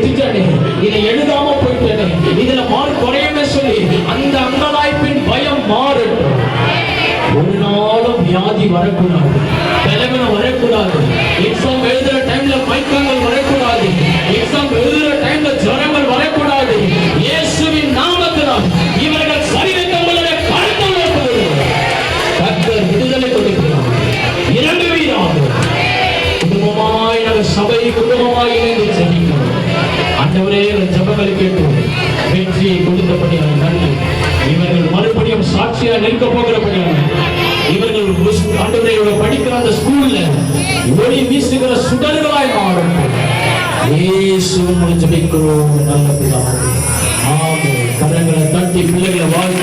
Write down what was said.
விட்டுட்டேனே, இதை எழுதாம போயிட்டேனே, இதுல மார்க் குறையுமே சொல்லி அந்த அங்கலாய்ப்பின் பயம் மாறட்டும். ஒரு நாளும் வியாதி வரக்கூடாது, பலவீனம் வரக்கூடாது, எக்ஸாம் எழுதுற டைம்ல மயக்கங்கள் வரக்கூடாது, எக்ஸாம் எழுதுற டைம்ல ஜுரங்கள் வரக்கூடாது. இயேசுவின் நாமத்தினால் இவர்கள் சரிவித்தவர்களுடைய கருத்தில் கர்த்தர் விடுதலை கொடுக்கிறார். இறங்குவீராக. குடும்பமாய் நாங்கள் சபை குடும்பமாய் இணைந்து ஜெபிக்கிறோம். ஆண்டவரே, ஜெபங்களை கேட்டு வெற்றியை கொடுத்தபடியான நன்றி. இவர்கள் மறுபடியும் சாட்சியா நிற்க போகிறபடியான இவர்கள் ஆண்டவரே படிக்கிற அந்த ஸ்கூல்ல ஒளி வீசுகிற சுடர்களாய் மாறும். இயேசுவின் மூலம் ஜெபிக்கிறோம் நல்ல பிதாவே. ஆமென். கரங்களை தட்டி பிள்ளைகளை வாழ்த்தி